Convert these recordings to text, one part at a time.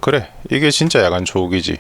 그래, 이게 진짜 야간 초옥이지.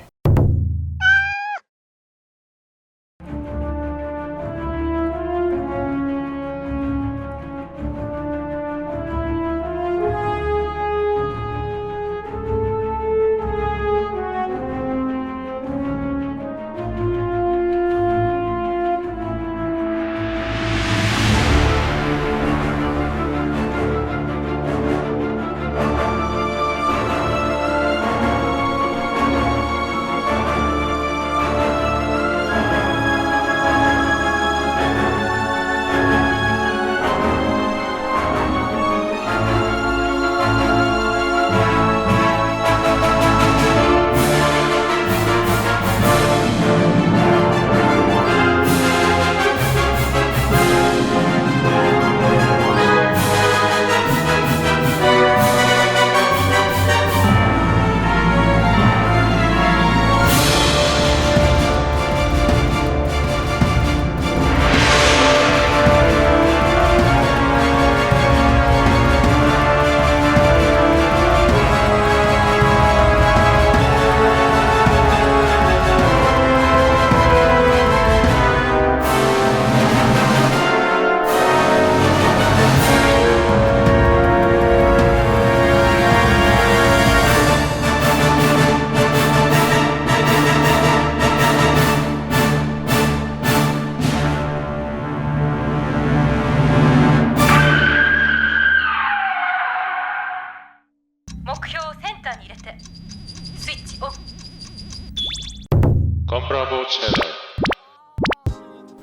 건프라보 채널.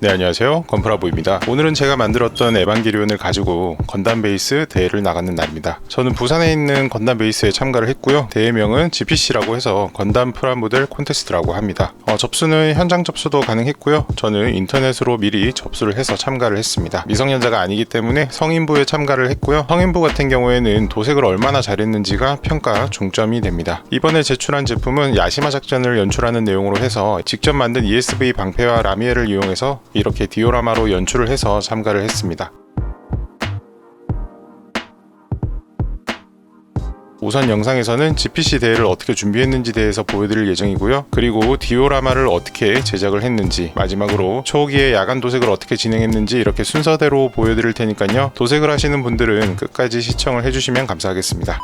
네, 안녕하세요. 건프라보입니다. 오늘은 제가 만들었던 에반게리온을 가지고 건담 베이스 대회를 나가는 날입니다. 저는 부산에 있는 건담 베이스에 참가를 했고요. 대회명은 GPC라고 해서 건담 프라모델 콘테스트라고 합니다. 접수는 현장 접수도 가능했고요. 저는 인터넷으로 미리 접수를 해서 참가를 했습니다. 미성년자가 아니기 때문에 성인부에 참가를 했고요. 성인부 같은 경우에는 도색을 얼마나 잘했는지가 평가 중점이 됩니다. 이번에 제출한 제품은 야시마 작전을 연출하는 내용으로 해서 직접 만든 ESV 방패와 라미에를 이용해서 이렇게 디오라마로 연출을 해서 참가를 했습니다. 우선 영상에서는 GPC 대회를 어떻게 준비했는지 대해서 보여드릴 예정이고요. 그리고 디오라마를 어떻게 제작을 했는지, 마지막으로 초기에 야간 도색을 어떻게 진행했는지 이렇게 순서대로 보여드릴 테니까요. 도색을 하시는 분들은 끝까지 시청을 해주시면 감사하겠습니다.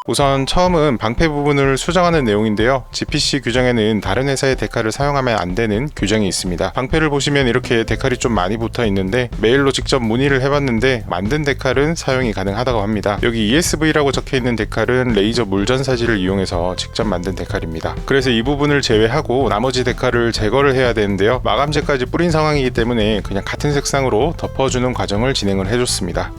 우선 처음은 방패 부분을 수정하는 내용인데요. GPC 규정에는 다른 회사의 데칼을 사용하면 안 되는 규정이 있습니다. 방패를 보시면 이렇게 데칼이 좀 많이 붙어 있는데 메일로 직접 문의를 해봤는데 만든 데칼은 사용이 가능하다고 합니다. 여기 ESV라고 적혀 있는 데칼은 레이저 물전사지를 이용해서 직접 만든 데칼입니다. 그래서 이 부분을 제외하고 나머지 데칼을 제거를 해야 되는데요. 마감제까지 뿌린 상황이기 때문에 그냥 같은 색상으로 덮어주는 과정을 진행을 해줬습니다.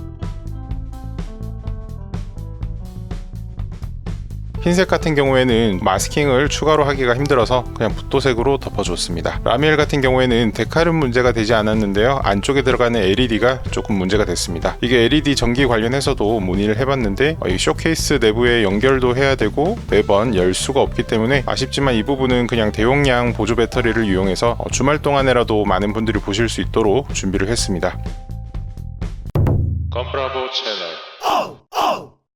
흰색 같은 경우에는 마스킹을 추가로 하기가 힘들어서 그냥 붓도색으로 덮어줬습니다. 라미엘 같은 경우에는 데칼은 문제가 되지 않았는데요. 안쪽에 들어가는 LED가 조금 문제가 됐습니다. 이게 LED 전기 관련해서도 문의를 해봤는데 이 쇼케이스 내부에 연결도 해야 되고 매번 열 수가 없기 때문에 아쉽지만 이 부분은 그냥 대용량 보조 배터리를 이용해서 주말 동안에라도 많은 분들이 보실 수 있도록 준비를 했습니다. 건프라보 채널.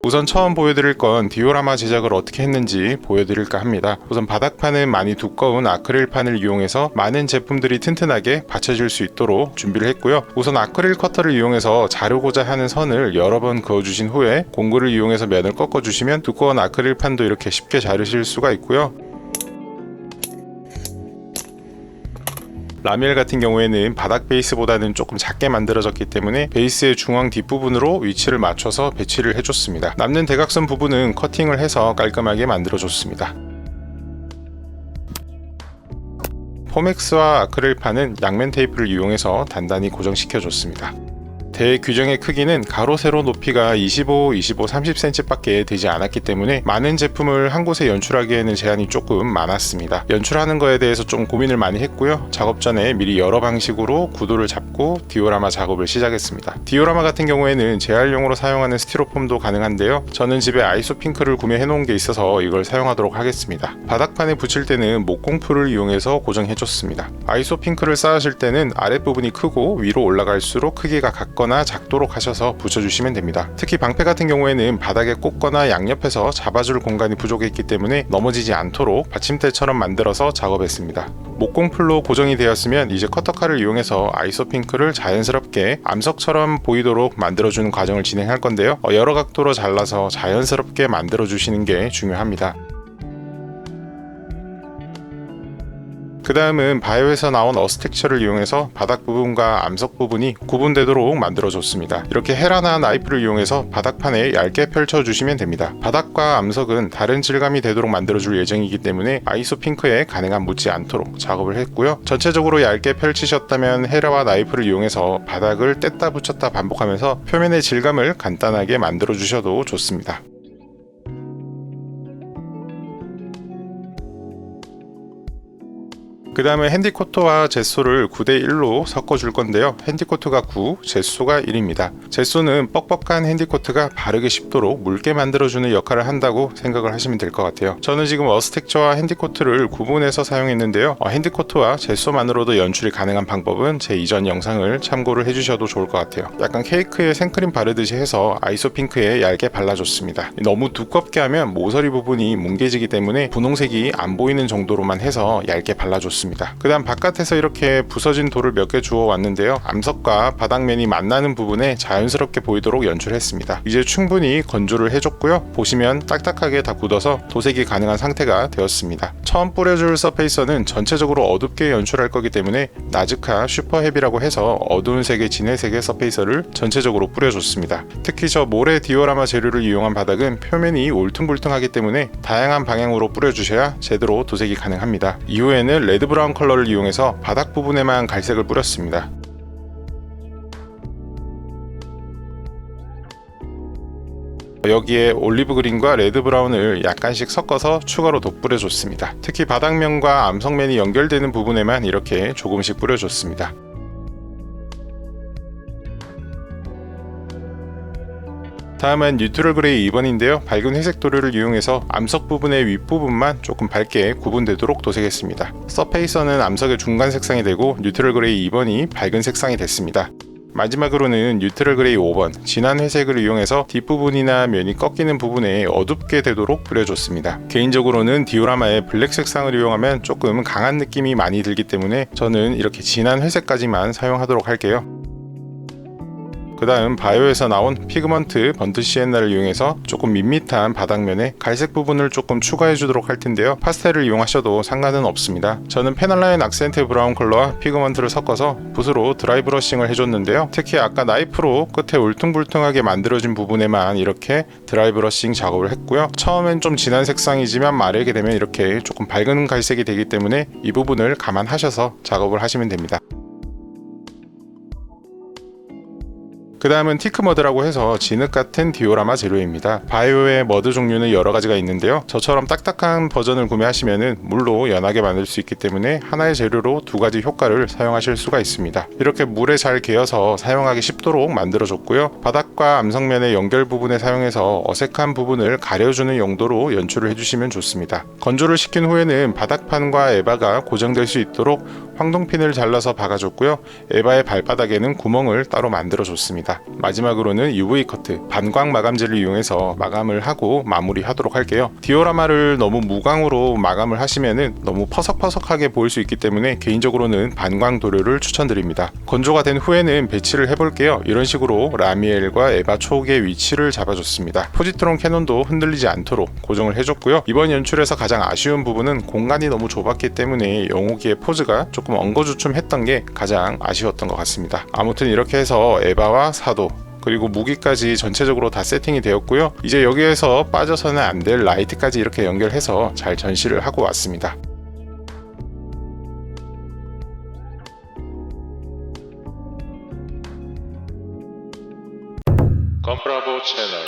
우선 처음 보여드릴 건 디오라마 제작을 어떻게 했는지 보여드릴까 합니다. 우선 바닥판은 많이 두꺼운 아크릴판을 이용해서 많은 제품들이 튼튼하게 받쳐질 수 있도록 준비를 했고요. 우선 아크릴 커터를 이용해서 자르고자 하는 선을 여러 번 그어주신 후에 공구를 이용해서 면을 꺾어주시면 두꺼운 아크릴판도 이렇게 쉽게 자르실 수가 있고요. 라미엘 같은 경우에는 바닥 베이스보다는 조금 작게 만들어졌기 때문에 베이스의 중앙 뒷부분으로 위치를 맞춰서 배치를 해줬습니다. 남는 대각선 부분은 커팅을 해서 깔끔하게 만들어줬습니다. 포맥스와 아크릴판은 양면 테이프를 이용해서 단단히 고정시켜줬습니다. 대 규정의 크기는 가로 세로 높이가 25, 30cm 밖에 되지 않았기 때문에 많은 제품을 한 곳에 연출하기에는 제한이 조금 많았습니다. 연출하는 거에 대해서 좀 고민을 많이 했고요. 작업 전에 미리 여러 방식으로 구도를 잡고 잡고 디오라마 작업을 시작했습니다. 디오라마 같은 경우에는 재활용으로 사용하는 스티로폼도 가능한데요. 저는 집에 아이소핑크를 구매해 놓은 게 있어서 이걸 사용하도록 하겠습니다. 바닥판에 붙일 때는 목공풀을 이용해서 고정해줬습니다. 아이소핑크를 쌓으실 때는 아랫부분이 크고 위로 올라갈수록 크기가 같거나 작도록 하셔서 붙여주시면 됩니다. 특히 방패 같은 경우에는 바닥에 꽂거나 양옆에서 잡아줄 공간이 부족했기 때문에 넘어지지 않도록 받침대처럼 만들어서 작업했습니다. 목공풀로 고정이 되었으면 이제 커터칼을 이용해서 아이소핑크를 자연스럽게 암석처럼 보이도록 만들어주는 과정을 진행할 건데요. 여러 각도로 잘라서 자연스럽게 만들어주시는 게 중요합니다. 그 다음은 바이오에서 나온 어스텍처를 이용해서 바닥 부분과 암석 부분이 구분되도록 만들어줬습니다. 이렇게 헤라나 나이프를 이용해서 바닥판에 얇게 펼쳐주시면 됩니다. 바닥과 암석은 다른 질감이 되도록 만들어줄 예정이기 때문에 아이소핑크에 가능한 묻지 않도록 작업을 했고요. 전체적으로 얇게 펼치셨다면 헤라와 나이프를 이용해서 바닥을 뗐다 붙였다 반복하면서 표면의 질감을 간단하게 만들어주셔도 좋습니다. 그 다음에 핸디코트와 젯소를 9대1로 섞어줄 건데요. 핸디코트가 9, 젯소가 1입니다. 젯소는 뻑뻑한 핸디코트가 바르게 씹도록 묽게 만들어주는 역할을 한다고 생각을 하시면 될 것 같아요. 저는 지금 어스텍처와 핸디코트를 구분해서 사용했는데요. 핸디코트와 젯소만으로도 연출이 가능한 방법은 제 이전 영상을 참고를 해주셔도 좋을 것 같아요. 약간 케이크에 생크림 바르듯이 해서 아이소핑크에 얇게 발라줬습니다. 너무 두껍게 하면 모서리 부분이 뭉개지기 때문에 분홍색이 안 보이는 정도로만 해서 얇게 발라줬습니다. 그 다음 바깥에서 이렇게 부서진 돌을 몇 개 주워 왔는데요. 암석과 바닥면이 만나는 부분에 자연스럽게 보이도록 연출했습니다. 이제 충분히 건조를 해줬고요. 보시면 딱딱하게 다 굳어서 도색이 가능한 상태가 되었습니다. 처음 뿌려줄 서페이서는 전체적으로 어둡게 연출할 거기 때문에 나즈카 슈퍼헤비라고 해서 어두운 색의 진회색의 서페이서를 전체적으로 뿌려줬습니다. 특히 저 모래 디오라마 재료를 이용한 바닥은 표면이 울퉁불퉁하기 때문에 다양한 방향으로 뿌려주셔야 제대로 도색이 가능합니다. 이후에는 레드 브라운 컬러를 이용해서 바닥 부분에만 갈색을 뿌렸습니다. 여기에 올리브 그린과 레드 브라운을 약간씩 섞어서 추가로 덧뿌려줬습니다. 특히 바닥면과 암석면이 연결되는 부분에만 이렇게 조금씩 뿌려줬습니다. 다음은 뉴트럴 그레이 2번인데요. 밝은 회색 도료를 이용해서 암석 부분의 윗부분만 조금 밝게 구분되도록 도색했습니다. 서페이서는 암석의 중간 색상이 되고 뉴트럴 그레이 2번이 밝은 색상이 됐습니다. 마지막으로는 뉴트럴 그레이 5번 진한 회색을 이용해서 뒷부분이나 면이 꺾이는 부분에 어둡게 되도록 뿌려줬습니다. 개인적으로는 디오라마의 블랙 색상을 이용하면 조금 강한 느낌이 많이 들기 때문에 저는 이렇게 진한 회색까지만 사용하도록 할게요. 그 다음 바이오에서 나온 피그먼트 번트 시엔나를 이용해서 조금 밋밋한 바닥면에 갈색 부분을 조금 추가해 주도록 할 텐데요. 파스텔을 이용하셔도 상관은 없습니다. 저는 페널라인 악센트 브라운 컬러와 피그먼트를 섞어서 붓으로 드라이 브러싱을 해줬는데요. 특히 아까 나이프로 끝에 울퉁불퉁하게 만들어진 부분에만 이렇게 드라이 브러싱 작업을 했고요. 처음엔 좀 진한 색상이지만 마르게 되면 이렇게 조금 밝은 갈색이 되기 때문에 이 부분을 감안하셔서 작업을 하시면 됩니다. 그 다음은 티크 머드라고 해서 진흙 같은 디오라마 재료입니다. 바이오의 머드 종류는 여러 가지가 있는데요. 저처럼 딱딱한 버전을 구매하시면 물로 연하게 만들 수 있기 때문에 하나의 재료로 두 가지 효과를 사용하실 수가 있습니다. 이렇게 물에 잘 개어서 사용하기 쉽도록 만들어줬고요. 바닥과 암석면의 연결 부분에 사용해서 어색한 부분을 가려주는 용도로 연출을 해주시면 좋습니다. 건조를 시킨 후에는 바닥판과 에바가 고정될 수 있도록 황동핀을 잘라서 박아줬고요. 에바의 발바닥에는 구멍을 따로 만들어줬습니다. 마지막으로는 UV 커트, 반광 마감제를 이용해서 마감을 하고 마무리하도록 할게요. 디오라마를 너무 무광으로 마감을 하시면은 너무 퍼석퍼석하게 보일 수 있기 때문에 개인적으로는 반광 도료를 추천드립니다. 건조가 된 후에는 배치를 해볼게요. 이런 식으로 라미엘과 에바 촉의 위치를 잡아줬습니다. 포지트론 캐논도 흔들리지 않도록 고정을 해줬고요. 이번 연출에서 가장 아쉬운 부분은 공간이 너무 좁았기 때문에 영호기의 포즈가 조금 엉거주춤했던 게 가장 아쉬웠던 것 같습니다. 아무튼 이렇게 해서 에바와 사도 그리고 무기까지 전체적으로 다 세팅이 되었고요. 이제 여기에서 빠져서는 안 될 라이트까지 이렇게 연결해서 잘 전시를 하고 왔습니다. 컴프라보 채널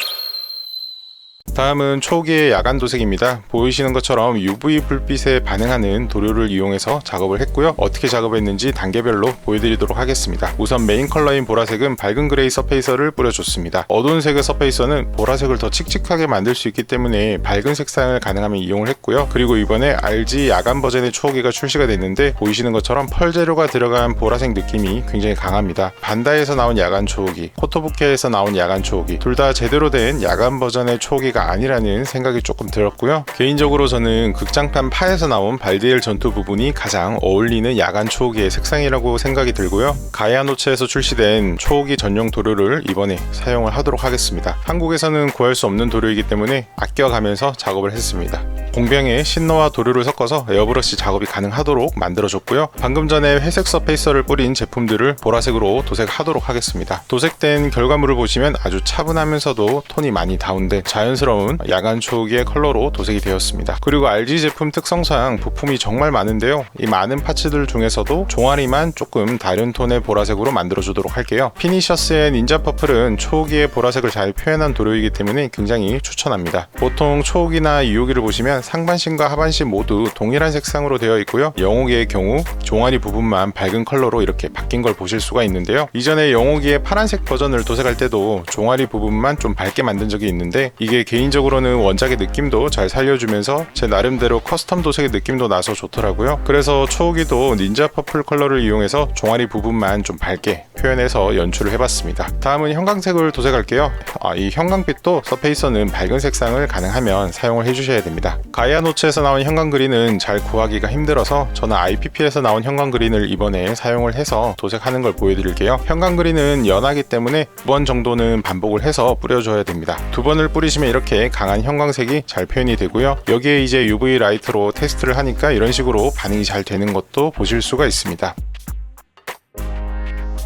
다음은 초기의 야간 도색입니다. 보이시는 것처럼 UV 불빛에 반응하는 도료를 이용해서 작업을 했고요. 어떻게 작업했는지 단계별로 보여드리도록 하겠습니다. 우선 메인 컬러인 보라색은 밝은 그레이 서페이서를 뿌려줬습니다. 어두운 색의 서페이서는 보라색을 더 칙칙하게 만들 수 있기 때문에 밝은 색상을 가능하면 이용을 했고요. 그리고 이번에 RG 야간 버전의 초기가 출시가 됐는데 보이시는 것처럼 펄 재료가 들어간 보라색 느낌이 굉장히 강합니다. 반다이에서 나온 야간 초기, 코토부케에서 나온 야간 초기, 둘 다 제대로 된 야간 버전의 초기가 아니라는 생각이 조금 들었고요. 개인적으로 저는 극장판 파에서 나온 발디엘 전투 부분이 가장 어울리는 야간 초기의 색상이라고 생각이 들고요. 가야노츠에서 출시된 초기 전용 도료를 이번에 사용을 하도록 하겠습니다. 한국에서는 구할 수 없는 도료이기 때문에 아껴가면서 작업을 했습니다. 공병에 신너와 도료를 섞어서 에어브러시 작업이 가능하도록 만들어줬고요. 방금 전에 회색 서페이서를 뿌린 제품들을 보라색으로 도색하도록 하겠습니다. 도색된 결과물을 보시면 아주 차분하면서도 톤이 많이 다운된 자연스러운 야간 초기의 컬러로 도색이 되었습니다. 그리고 RG 제품 특성상 부품이 정말 많은데요. 이 많은 파츠들 중에서도 종아리만 조금 다른 톤의 보라색으로 만들어주도록 할게요. 피니셔스의 닌자 퍼플은 초기의 보라색을 잘 표현한 도료이기 때문에 굉장히 추천합니다. 보통 초기나 2호기를 보시면 상반신과 하반신 모두 동일한 색상으로 되어 있고요. 영호기의 경우 종아리 부분만 밝은 컬러로 이렇게 바뀐 걸 보실 수가 있는데요. 이전에 영호기의 파란색 버전을 도색할 때도 종아리 부분만 좀 밝게 만든 적이 있는데 이게 개인적으로는 원작의 느낌도 잘 살려주면서 제 나름대로 커스텀 도색의 느낌도 나서 좋더라고요. 그래서 초호기도 닌자 퍼플 컬러를 이용해서 종아리 부분만 좀 밝게 표현해서 연출을 해봤습니다. 다음은 형광색을 도색할게요. 이 형광빛도 서페이서는 밝은 색상을 가능하면 사용을 해주셔야 됩니다. 가야노츠에서 나온 형광그린은 잘 구하기가 힘들어서 저는 IPP에서 나온 형광그린을 이번에 사용을 해서 도색하는 걸 보여드릴게요. 형광그린은 연하기 때문에 2번 정도는 반복을 해서 뿌려줘야 됩니다. 2번을 뿌리시면 이렇게 강한 형광색이 잘 표현이 되고요. 여기에 이제 UV 라이트로 테스트를 하니까 이런 식으로 반응이 잘 되는 것도 보실 수가 있습니다.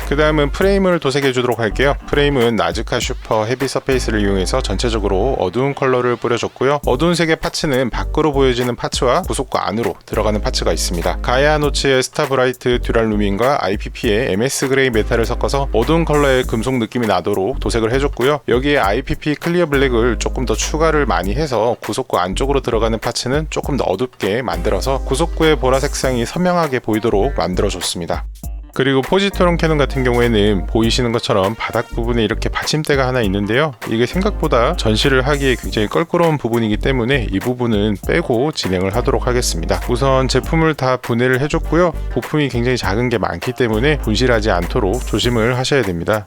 그 다음은 프레임을 도색해 주도록 할게요. 프레임은 나즈카 슈퍼 헤비 서페이스를 이용해서 전체적으로 어두운 컬러를 뿌려줬고요. 어두운 색의 파츠는 밖으로 보여지는 파츠와 구속과 안으로 들어가는 파츠가 있습니다. 가야노츠의 스타브라이트 듀랄 루민과 IPP의 MS 그레이 메탈을 섞어서 어두운 컬러의 금속 느낌이 나도록 도색을 해줬고요. 여기에 IPP 클리어 블랙을 조금 더 추가를 많이 해서 구속구 안쪽으로 들어가는 파츠는 조금 더 어둡게 만들어서 구속구의 보라색상이 선명하게 보이도록 만들어줬습니다. 그리고 포지트론 캐논 같은 경우에는 보이시는 것처럼 바닥 부분에 이렇게 받침대가 하나 있는데요. 이게 생각보다 전시를 하기에 굉장히 껄끄러운 부분이기 때문에 이 부분은 빼고 진행을 하도록 하겠습니다. 우선 제품을 다 분해를 해줬고요. 부품이 굉장히 작은 게 많기 때문에 분실하지 않도록 조심을 하셔야 됩니다.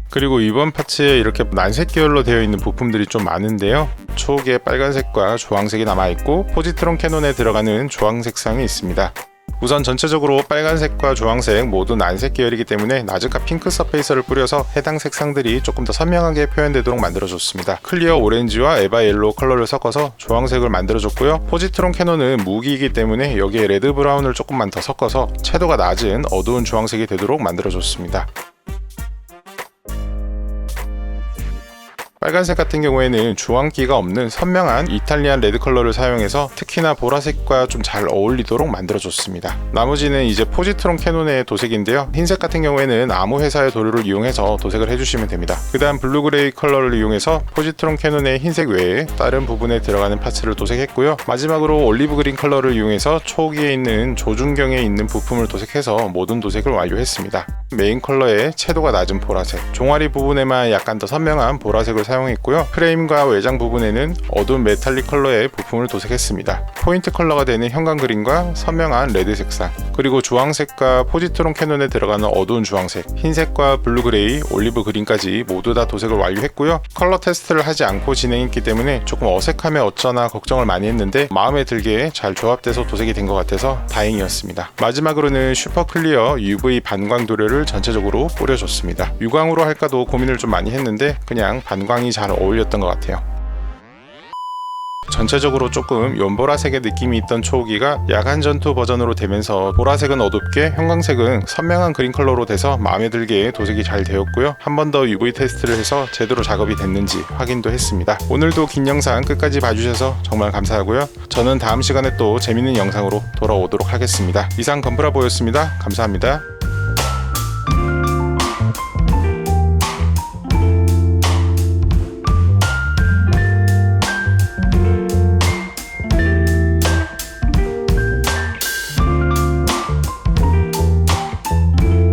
그리고 이번 파츠에 이렇게 난색 계열로 되어 있는 부품들이 좀 많은데요. 초기에 빨간색과 주황색이 남아있고 포지트론 캐논에 들어가는 주황색상이 있습니다. 우선 전체적으로 빨간색과 주황색 모두 난색 계열이기 때문에 나즈카 핑크 서페이서를 뿌려서 해당 색상들이 조금 더 선명하게 표현되도록 만들어줬습니다. 클리어 오렌지와 에바 옐로우 컬러를 섞어서 주황색을 만들어줬고요. 포지트론 캐논은 무기이기 때문에 여기에 레드 브라운을 조금만 더 섞어서 채도가 낮은 어두운 주황색이 되도록 만들어줬습니다. 빨간색 같은 경우에는 주황기가 없는 선명한 이탈리안 레드 컬러를 사용해서 특히나 보라색과 좀 잘 어울리도록 만들어줬습니다. 나머지는 이제 포지트론 캐논의 도색인데요. 흰색 같은 경우에는 아무 회사의 도료를 이용해서 도색을 해주시면 됩니다. 그 다음 블루그레이 컬러를 이용해서 포지트론 캐논의 흰색 외에 다른 부분에 들어가는 파츠를 도색했고요. 마지막으로 올리브 그린 컬러를 이용해서 초기에 있는 조준경에 있는 부품을 도색해서 모든 도색을 완료했습니다. 메인 컬러의 채도가 낮은 보라색, 종아리 부분에만 약간 더 선명한 보라색을 사용했고요. 프레임과 외장 부분에는 어두운 메탈릭 컬러의 부품을 도색했습니다. 포인트 컬러가 되는 형광그린과 선명한 레드 색상, 그리고 주황색과 포지트론 캐논에 들어가는 어두운 주황색, 흰색과 블루그레이, 올리브 그린까지 모두 다 도색을 완료했고요. 컬러 테스트를 하지 않고 진행했기 때문에 조금 어색하면 어쩌나 걱정을 많이 했는데 마음에 들게 잘 조합돼서 도색이 된 것 같아서 다행이었습니다. 마지막으로는 슈퍼 클리어 UV 반광 도료를 전체적으로 뿌려줬습니다. 유광으로 할까도 고민을 좀 많이 했는데 그냥 반광이 잘 어울렸던 것 같아요. 전체적으로 조금 연보라색의 느낌이 있던 초호기가 야간 전투 버전으로 되면서 보라색은 어둡게 형광색은 선명한 그린 컬러로 돼서 마음에 들게 도색이 잘 되었고요. 한 번 더 UV 테스트를 해서 제대로 작업이 됐는지 확인도 했습니다. 오늘도 긴 영상 끝까지 봐주셔서 정말 감사하고요. 저는 다음 시간에 또 재밌는 영상으로 돌아오도록 하겠습니다. 이상 건프라보였습니다. 감사합니다.